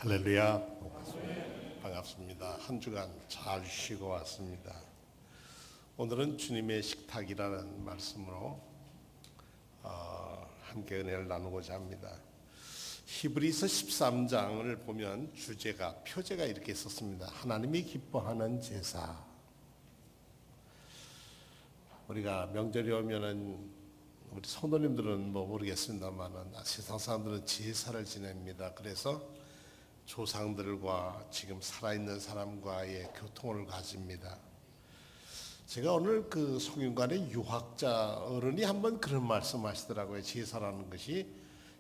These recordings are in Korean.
할렐루야. 반갑습니다. 한 주간 잘 쉬고 왔습니다. 오늘은 주님의 식탁이라는 말씀으로 함께 은혜를 나누고자 합니다. 히브리서 13장을 보면 표제가 이렇게 있었습니다. 하나님이 기뻐하는 제사. 우리가 명절이 오면은 우리 성도님들은 모르겠습니다만은 세상 사람들은 제사를 지냅니다. 그래서 조상들과 지금 살아있는 사람과의 교통을 가집니다. 제가 오늘 그 송윤관의 유학자 어른이 한번 그런 말씀하시더라고요. 제사라는 것이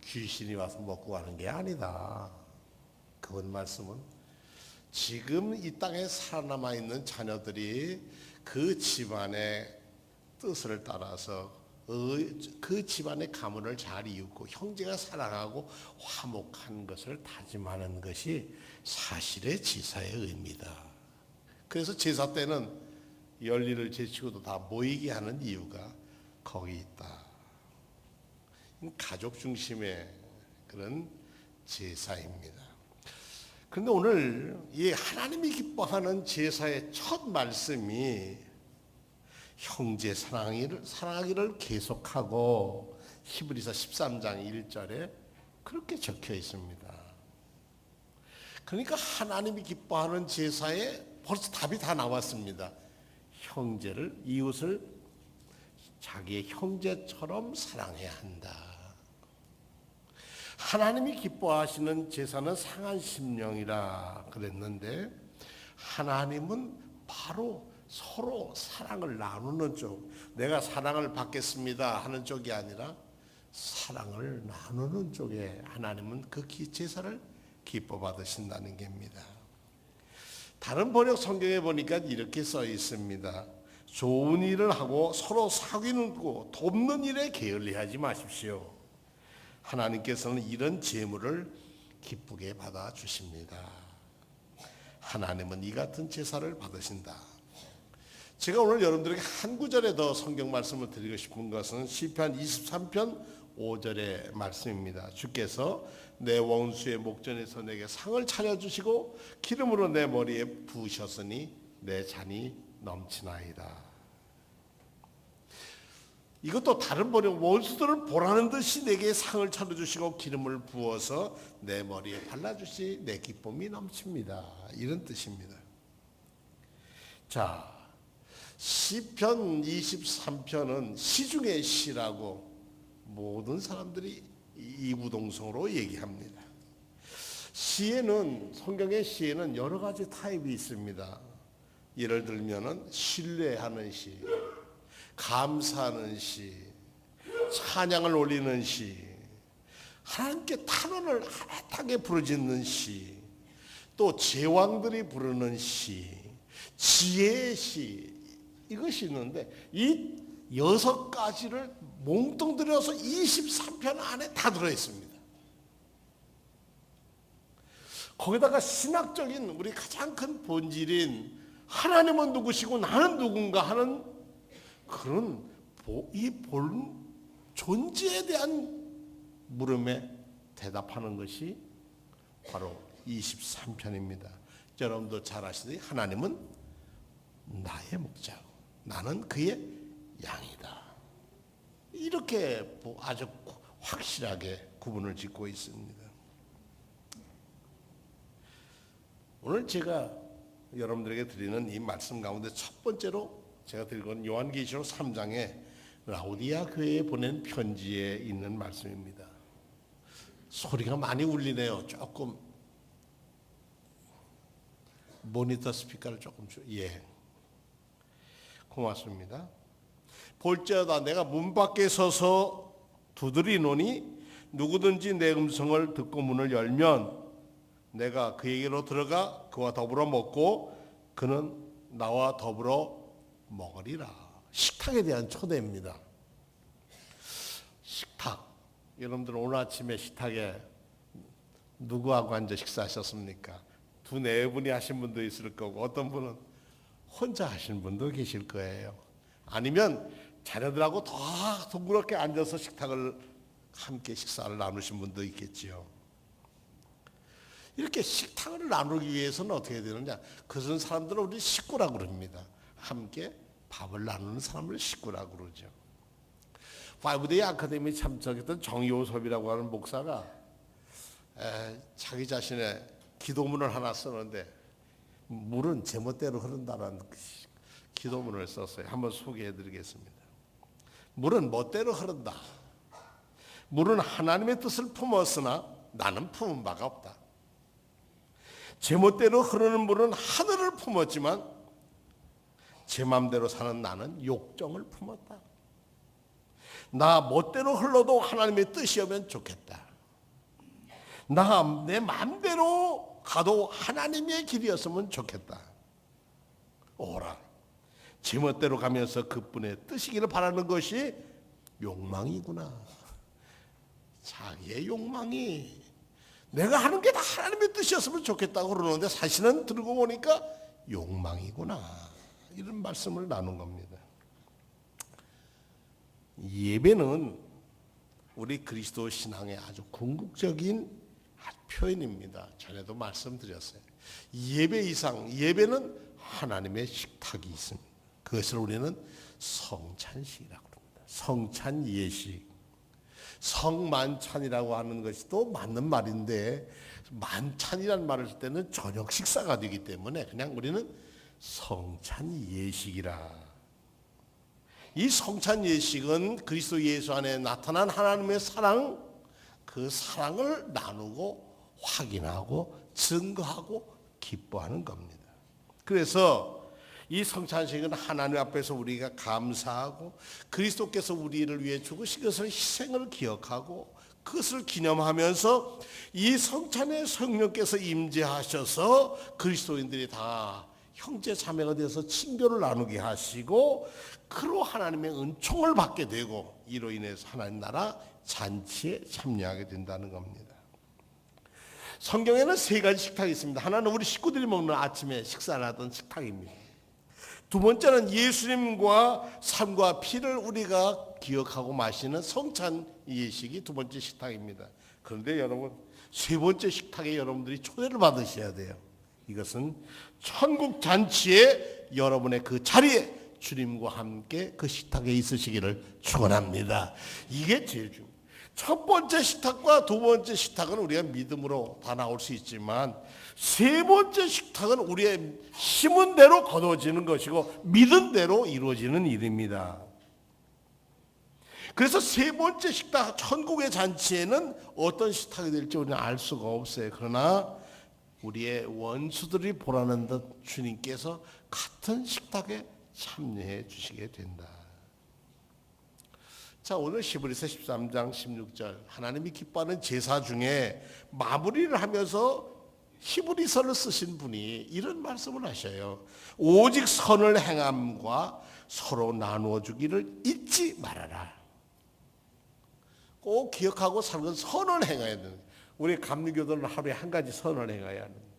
귀신이 와서 먹고 가는 게 아니다. 그분 말씀은 지금 이 땅에 살아남아 있는 자녀들이 그 집안의 뜻을 따라서 그 집안의 가문을 잘 이웃고 형제가 사랑하고 화목한 것을 다짐하는 것이 사실의 제사의 의미다. 그래서 제사 때는 열일을 제치고도 다 모이게 하는 이유가 거기 있다. 가족 중심의 그런 제사입니다. 그런데 오늘 이 하나님이 기뻐하는 제사의 첫 말씀이 형제 사랑하기를 계속하고 히브리서 13장 1절에 그렇게 적혀 있습니다. 그러니까 하나님이 기뻐하는 제사에 벌써 답이 다 나왔습니다. 이웃을 자기의 형제처럼 사랑해야 한다. 하나님이 기뻐하시는 제사는 상한 심령이라 그랬는데 하나님은 바로 서로 사랑을 나누는 쪽, 내가 사랑을 받겠습니다 하는 쪽이 아니라 사랑을 나누는 쪽에 하나님은 그 제사를 기뻐 받으신다는 겁니다. 다른 번역 성경에 보니까 이렇게 써 있습니다. 좋은 일을 하고 서로 사귀고 돕는 일에 게을리하지 마십시오. 하나님께서는 이런 제물을 기쁘게 받아 주십니다. 하나님은 이 같은 제사를 받으신다. 제가 오늘 여러분들에게 한 구절에 더 성경 말씀을 드리고 싶은 것은 시편 23편 5절의 말씀입니다. 주께서 내 원수의 목전에서 내게 상을 차려주시고 기름으로 내 머리에 부으셨으니 내 잔이 넘치나이다. 이것도 다른 번역, 원수들을 보라는 듯이 내게 상을 차려주시고 기름을 부어서 내 머리에 발라주시 내 기쁨이 넘칩니다. 이런 뜻입니다. 자, 시편 23편은 시중의 시라고 모든 사람들이 이구동성으로 얘기합니다. 성경의 시에는 여러 가지 타입이 있습니다. 예를 들면은 신뢰하는 시, 감사하는 시, 찬양을 올리는 시, 하나님께 탄원을 하얗게 부르짖는 시, 또 제왕들이 부르는 시, 지혜의 시, 이것이 있는데 이 6가지를 몽뚱 들여서 23편 안에 다 들어있습니다. 거기다가 신학적인 우리 가장 큰 본질인 하나님은 누구시고 나는 누군가 하는 그런 존재에 대한 물음에 대답하는 것이 바로 23편입니다. 여러분도 잘 아시듯이 하나님은 나의 목자고 나는 그의 양이다. 이렇게 아주 확실하게 구분을 짓고 있습니다. 오늘 제가 여러분들에게 드리는 이 말씀 가운데 첫 번째로 제가 드리고 있는 요한계시록 3장에 라오디아 교회에 보낸 편지에 있는 말씀입니다. 소리가 많이 울리네요. 조금 모니터 스피커를 조금 고맙습니다. 볼지어다 내가 문 밖에 서서 두드리노니 누구든지 내 음성을 듣고 문을 열면 내가 그에게로 들어가 그와 더불어 먹고 그는 나와 더불어 먹으리라. 식탁에 대한 초대입니다. 식탁. 여러분들 오늘 아침에 식탁에 누구하고 앉아 식사하셨습니까? 2-4분이 하신 분도 있을 거고 어떤 분은 혼자 하신 분도 계실 거예요. 아니면 자녀들하고 더 동그랗게 앉아서 식탁을 함께 식사를 나누신 분도 있겠지요. 이렇게 식탁을 나누기 위해서는 어떻게 해야 되느냐? 그런 사람들은 우리 식구라고 그럽니다. 함께 밥을 나누는 사람을 식구라고 그러죠. 파이브데이 아카데미 참석했던 정요섭이라고 하는 목사가 자기 자신의 기도문을 하나 쓰는데 물은 제멋대로 흐른다는 기도문을 썼어요. 한번 소개해드리겠습니다. 물은 멋대로 흐른다. 물은 하나님의 뜻을 품었으나 나는 품은 바가 없다. 제멋대로 흐르는 물은 하늘을 품었지만 제 마음대로 사는 나는 욕정을 품었다. 나 멋대로 흘러도 하나님의 뜻이오면 좋겠다. 나 내 마음대로 가도 하나님의 길이었으면 좋겠다. 오라. 제멋대로 가면서 그분의 뜻이기를 바라는 것이 욕망이구나. 자기의 욕망이 내가 하는 게 다 하나님의 뜻이었으면 좋겠다고 그러는데 사실은 들고 보니까 욕망이구나. 이런 말씀을 나눈 겁니다. 예배는 우리 그리스도 신앙의 아주 궁극적인 표현입니다. 전에도 말씀드렸어요. 예배 이상, 예배는 하나님의 식탁이 있습니다. 그것을 우리는 성찬식이라고 합니다. 성찬 예식. 성만찬이라고 하는 것이 또 맞는 말인데 만찬이라는 말을 쓸 때는 저녁 식사가 되기 때문에 그냥 우리는 성찬 예식이라. 이 성찬 예식은 그리스도 예수 안에 나타난 하나님의 사랑, 그 사랑을 나누고 확인하고 증거하고 기뻐하는 겁니다. 그래서 이 성찬식은 하나님 앞에서 우리가 감사하고 그리스도께서 우리를 위해 죽으신 것을 희생을 기억하고 그것을 기념하면서 이 성찬에 성령께서 임재하셔서 그리스도인들이 다 형제 자매가 되어서 친교를 나누게 하시고 그로 하나님의 은총을 받게 되고 이로 인해서 하나님 나라 잔치에 참여하게 된다는 겁니다. 성경에는 세 가지 식탁이 있습니다. 하나는 우리 식구들이 먹는 아침에 식사를 하던 식탁입니다. 두 번째는 예수님과 삶과 피를 우리가 기억하고 마시는 성찬 예식이 두 번째 식탁입니다. 그런데 여러분 세 번째 식탁에 여러분들이 초대를 받으셔야 돼요. 이것은 천국 잔치에 여러분의 그 자리에 주님과 함께 그 식탁에 있으시기를 축원합니다. 이게 제일 중요해요. 첫 번째 식탁과 두 번째 식탁은 우리가 믿음으로 다 나올 수 있지만 세 번째 식탁은 우리의 심은 대로 거둬지는 것이고 믿은 대로 이루어지는 일입니다. 그래서 세 번째 식탁, 천국의 잔치에는 어떤 식탁이 될지 우리는 알 수가 없어요. 그러나 우리의 원수들이 보라는 듯 주님께서 같은 식탁에 참여해 주시게 된다. 자, 오늘 히브리서 13장 16절 하나님이 기뻐하는 제사 중에 마무리를 하면서 히브리서를 쓰신 분이 이런 말씀을 하셔요. 오직 선을 행함과 서로 나누어 주기를 잊지 말아라. 꼭 기억하고 살고 선을 행해야 되는 거예요. 우리 감리교도는 하루에 한 가지 선을 행해야 하는 거예요.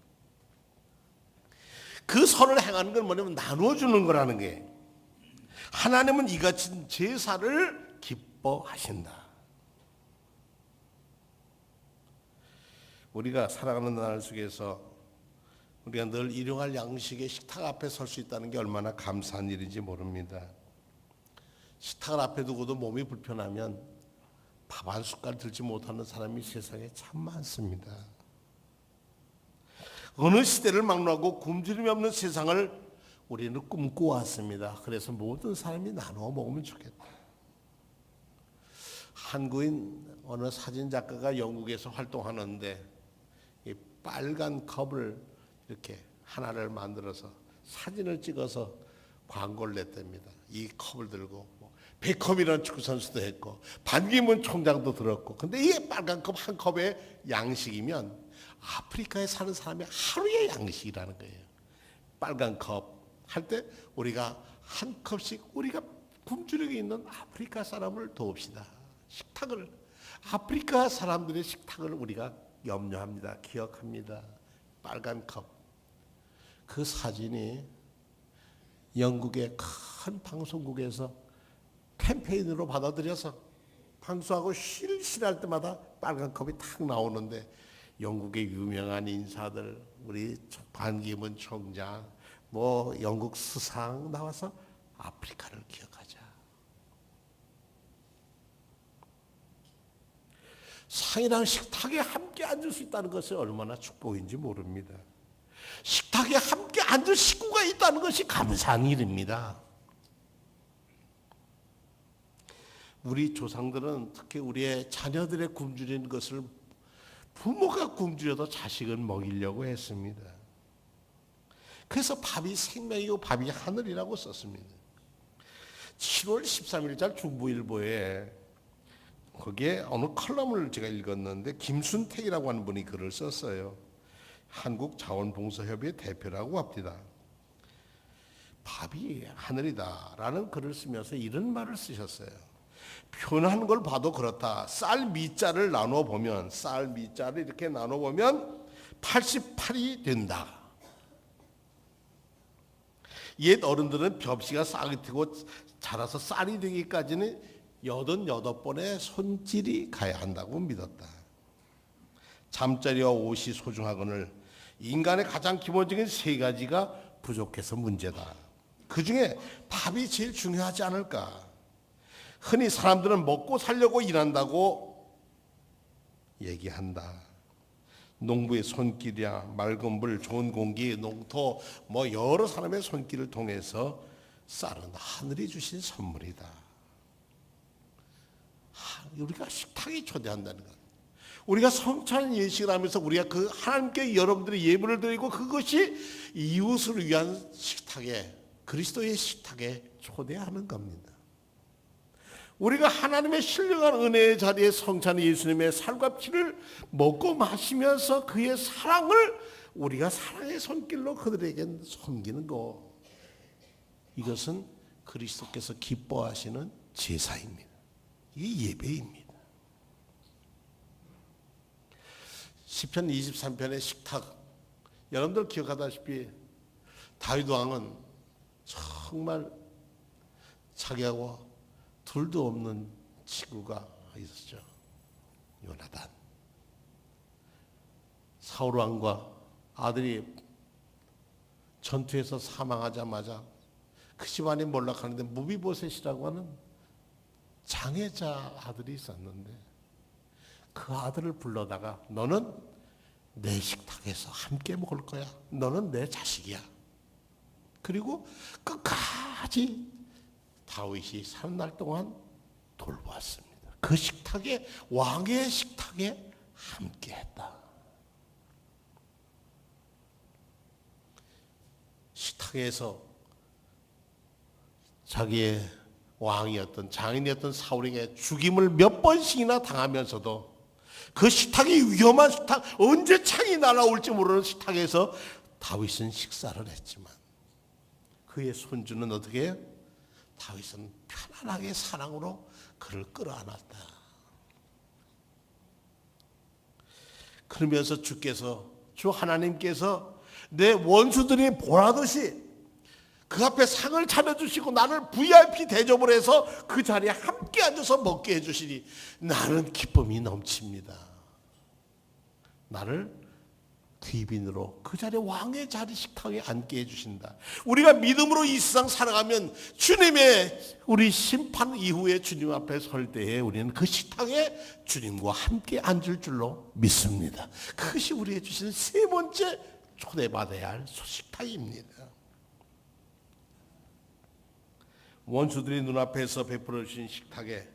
그 선을 행하는 건 뭐냐면 나누어 주는 거라는 게 하나님은 이같이 제사를 기뻐하신다. 우리가 살아가는 날 속에서 우리가 늘 일용할 양식의 식탁 앞에 설 수 있다는 게 얼마나 감사한 일인지 모릅니다. 식탁을 앞에 두고도 몸이 불편하면 밥 한 숟갈 들지 못하는 사람이 세상에 참 많습니다. 어느 시대를 막론하고 굶주림이 없는 세상을 우리는 꿈꿔왔습니다. 그래서 모든 사람이 나누어 먹으면 좋겠다. 한국인 어느 사진 작가가 영국에서 활동하는데 이 빨간 컵을 이렇게 하나를 만들어서 사진을 찍어서 광고를 냈답니다. 이 컵을 들고 베컴이라는 축구 선수도 했고 반기문 총장도 들었고, 근데 이 빨간 컵 한 컵의 양식이면 아프리카에 사는 사람이 하루의 양식이라는 거예요. 빨간 컵 할 때 우리가 한 컵씩 우리가 굶주리게 있는 아프리카 사람을 도웁시다. 식탁을, 아프리카 사람들의 식탁을 우리가 염려합니다. 기억합니다. 빨간 컵. 그 사진이 영국의 큰 방송국에서 캠페인으로 받아들여서 방송하고 실시할 때마다 빨간 컵이 탁 나오는데 영국의 유명한 인사들, 우리 반기문 총장, 영국 수상 나와서 아프리카를 기억하자. 상이랑 식탁에 함께 앉을 수 있다는 것이 얼마나 축복인지 모릅니다. 식탁에 함께 앉을 식구가 있다는 것이 감사한 일입니다. 우리 조상들은 특히 우리의 자녀들의 굶주리는 것을 부모가 굶주려도 자식은 먹이려고 했습니다. 그래서 밥이 생명이고 밥이 하늘이라고 썼습니다. 7월 13일자 중부일보에 거기에 어느 컬럼을 제가 읽었는데 김순택이라고 하는 분이 글을 썼어요. 한국자원봉사협의회 대표라고 합니다. 밥이 하늘이다라는 글을 쓰면서 이런 말을 쓰셨어요. 표현하는 걸 봐도 그렇다. 쌀 미자를 나눠보면, 쌀 미자를 이렇게 나눠보면 88이 된다. 옛 어른들은 벽시가 싹이 트고 자라서 쌀이 되기까지는 88번의 손질이 가야 한다고 믿었다. 잠자리와 옷이 소중하거늘 인간의 가장 기본적인 세 가지가 부족해서 문제다. 그 중에 밥이 제일 중요하지 않을까. 흔히 사람들은 먹고 살려고 일한다고 얘기한다. 농부의 손길이야 맑은 물, 좋은 공기, 농토 여러 사람의 손길을 통해서 쌀은 하늘이 주신 선물이다. 우리가 식탁에 초대한다는 것. 우리가 성찬 예식을 하면서 우리가 그 하나님께 여러분들의 예물을 드리고 그것이 이웃을 위한 식탁에, 그리스도의 식탁에 초대하는 겁니다. 우리가 하나님의 신령한 은혜의 자리에 성찬 예수님의 살과 피를 먹고 마시면서 그의 사랑을 우리가 사랑의 손길로 그들에게 섬기는 것, 이것은 그리스도께서 기뻐하시는 제사입니다. 이게 예배입니다. 시편 23편의 식탁, 여러분들 기억하다시피 다윗 왕은 정말 자기하고 둘도 없는 친구가 있었죠. 요나단. 사울 왕과 아들이 전투에서 사망하자마자 그 집안이 몰락하는데 무비보셋이라고 하는 장애자 아들이 있었는데 그 아들을 불러다가 너는 내 식탁에서 함께 먹을 거야. 너는 내 자식이야. 그리고 끝까지 다윗이 사는 날 동안 돌보았습니다. 그 식탁에, 왕의 식탁에 함께 했다. 식탁에서 자기의 왕이었던, 장인이었던 사울에게 죽임을 몇 번씩이나 당하면서도 그 식탁이 위험한 식탁, 언제 창이 날아올지 모르는 식탁에서 다윗은 식사를 했지만 그의 손주는 어떻게 해요? 다윗은 편안하게 사랑으로 그를 끌어안았다. 그러면서 주 하나님께서 내 원수들이 보라듯이 그 앞에 상을 차려주시고 나를 VIP 대접을 해서 그 자리에 함께 앉아서 먹게 해주시니 나는 기쁨이 넘칩니다. 나를 귀빈으로 그 자리에 왕의 자리 식탁에 앉게 해주신다. 우리가 믿음으로 이 세상 살아가면 주님의 우리 심판 이후에 주님 앞에 설 때에 우리는 그 식탁에 주님과 함께 앉을 줄로 믿습니다. 그것이 우리에게 주시는 세 번째 초대받아야 할 식탁입니다. 원수들이 눈앞에서 베풀어 주신 식탁에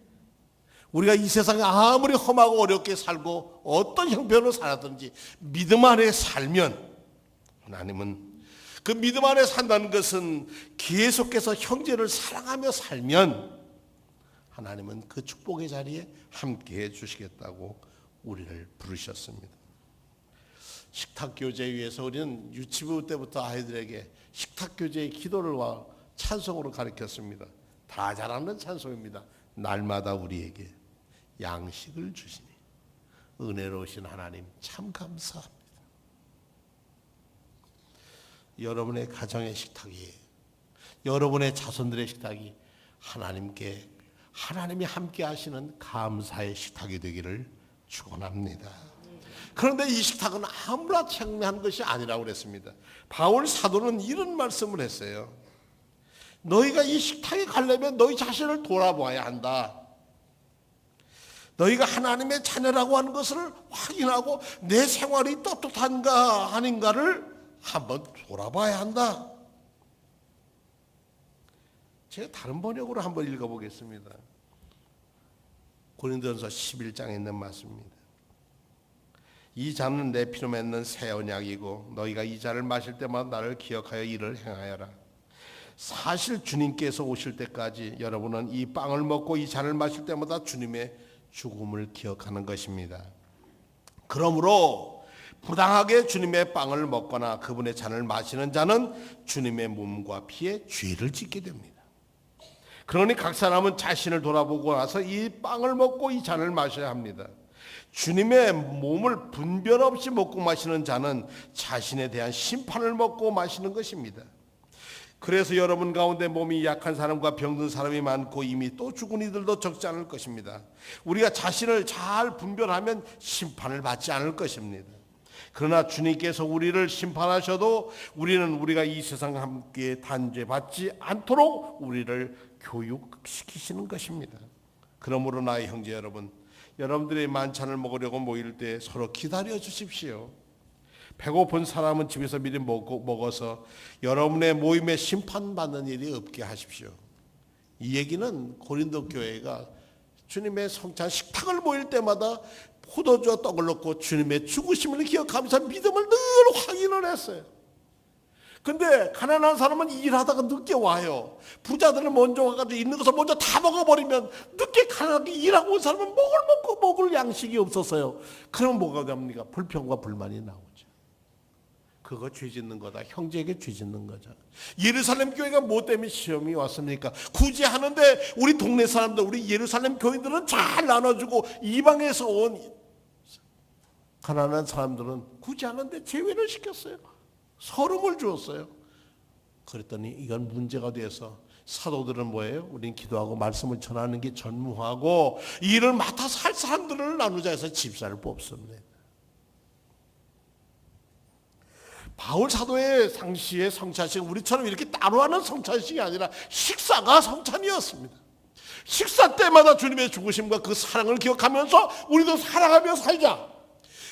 우리가 이 세상에 아무리 험하고 어렵게 살고 어떤 형편으로 살았든지 믿음 안에 살면, 하나님은 그 믿음 안에 산다는 것은 계속해서 형제를 사랑하며 살면 하나님은 그 축복의 자리에 함께해 주시겠다고 우리를 부르셨습니다. 식탁교제에 의해서 우리는 유치부 때부터 아이들에게 식탁교제의 기도를 찬송으로 가르쳤습니다. 다 잘하는 찬송입니다. 날마다 우리에게 양식을 주시니 은혜로우신 하나님 참 감사합니다. 여러분의 가정의 식탁이, 여러분의 자손들의 식탁이 하나님이 함께 하시는 감사의 식탁이 되기를 축원합니다. 그런데 이 식탁은 아무나 창미한 것이 아니라고 그랬습니다. 바울 사도는 이런 말씀을 했어요. 너희가 이 식탁에 가려면 너희 자신을 돌아봐야 한다. 너희가 하나님의 자녀라고 하는 것을 확인하고 내 생활이 떳떳한가 아닌가를 한번 돌아봐야 한다. 제가 다른 번역으로 한번 읽어보겠습니다. 고린도전서 11장에 있는 말씀입니다. 이 잔은 내 피로 맺는 새 언약이고 너희가 이 잔을 마실 때마다 나를 기억하여 이를 행하여라. 사실 주님께서 오실 때까지 여러분은 이 빵을 먹고 이 잔을 마실 때마다 주님의 죽음을 기억하는 것입니다. 그러므로 부당하게 주님의 빵을 먹거나 그분의 잔을 마시는 자는 주님의 몸과 피에 죄를 짓게 됩니다. 그러니 각 사람은 자신을 돌아보고 나서 이 빵을 먹고 이 잔을 마셔야 합니다. 주님의 몸을 분별 없이 먹고 마시는 자는 자신에 대한 심판을 먹고 마시는 것입니다. 그래서 여러분 가운데 몸이 약한 사람과 병든 사람이 많고 이미 또 죽은 이들도 적지 않을 것입니다. 우리가 자신을 잘 분별하면 심판을 받지 않을 것입니다. 그러나 주님께서 우리를 심판하셔도 우리는 우리가 이 세상 함께 단죄받지 않도록 우리를 교육시키시는 것입니다. 그러므로 나의 형제 여러분, 여러분들의 만찬을 먹으려고 모일 때 서로 기다려 주십시오. 배고픈 사람은 집에서 미리 먹어서 여러분의 모임에 심판받는 일이 없게 하십시오. 이 얘기는 고린도 교회가 주님의 성찬 식탁을 모일 때마다 포도주와 떡을 넣고 주님의 죽으심을 기억하면서 믿음을 늘 확인을 했어요. 근데 가난한 사람은 일하다가 늦게 와요. 부자들은 먼저 와가지고 있는 것을 먼저 다 먹어버리면 늦게 가난하게 일하고 온 사람은 먹을 양식이 없었어요. 그럼 뭐가 됩니까? 불평과 불만이 나오죠. 그거 죄 짓는 거다. 형제에게 죄 짓는 거죠. 예루살렘 교회가 뭐 때문에 시험이 왔습니까? 굳이 하는데 우리 동네 사람들, 우리 예루살렘 교인들은 잘 나눠주고 이방에서 온 가난한 사람들은 굳이 하는데 제외를 시켰어요. 서름을 주었어요. 그랬더니 이건 문제가 돼서 사도들은 뭐예요? 우린 기도하고 말씀을 전하는 게 전무하고 이 일을 맡아서 할 사람들을 나누자 해서 집사를 뽑습니다. 바울 사도의 당시의 성찬식은 우리처럼 이렇게 따로 하는 성찬식이 아니라 식사가 성찬이었습니다. 식사 때마다 주님의 죽으심과 그 사랑을 기억하면서 우리도 사랑하며 살자.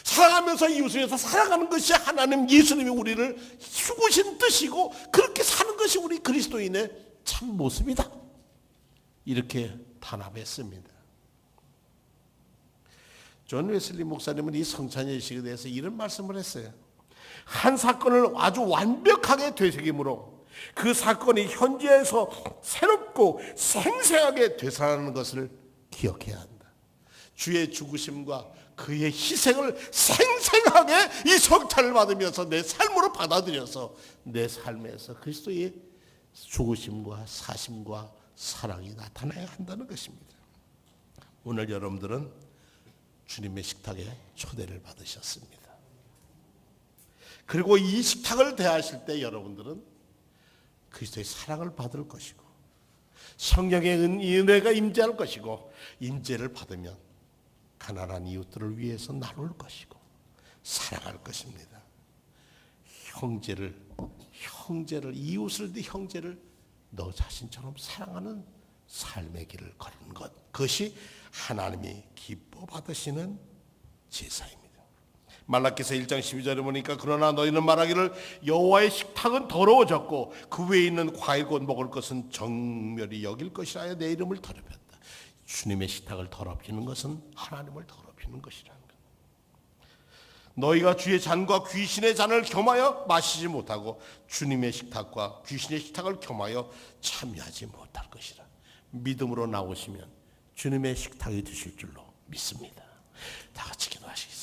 사랑하면서 이웃을 위해서 살아가는 것이 하나님 예수님이 우리를 죽으신 뜻이고 그렇게 사는 것이 우리 그리스도인의 참 모습이다. 이렇게 단합했습니다. 존 웨슬리 목사님은 이 성찬예식에 대해서 이런 말씀을 했어요. 한 사건을 아주 완벽하게 되새김으로 그 사건이 현재에서 새롭고 생생하게 되살아나는 것을 기억해야 한다. 주의 죽으심과 그의 희생을 생생하게 이 성찬을 받으면서 내 삶으로 받아들여서 내 삶에서 그리스도의 죽으심과 사심과 사랑이 나타나야 한다는 것입니다. 오늘 여러분들은 주님의 식탁에 초대를 받으셨습니다. 그리고 이 식탁을 대하실 때 여러분들은 그리스도의 사랑을 받을 것이고 성령의 은혜가 임재할 것이고 임재를 받으면 가난한 이웃들을 위해서 나눌 것이고 사랑할 것입니다. 형제를 이웃을 네 형제를 너 자신처럼 사랑하는 삶의 길을 걷는 것, 그것이 하나님이 기뻐 받으시는 제사입니다. 말라기서 1장 12절에 보니까 그러나 너희는 말하기를 여호와의 식탁은 더러워졌고 그 외에 있는 과일 곧 먹을 것은 정멸이 여길 것이라 하여 내 이름을 더럽혔다. 주님의 식탁을 더럽히는 것은 하나님을 더럽히는 것이라는 것. 너희가 주의 잔과 귀신의 잔을 겸하여 마시지 못하고 주님의 식탁과 귀신의 식탁을 겸하여 참여하지 못할 것이라. 믿음으로 나오시면 주님의 식탁이 되실 줄로 믿습니다. 다 같이 기도하시겠습니다.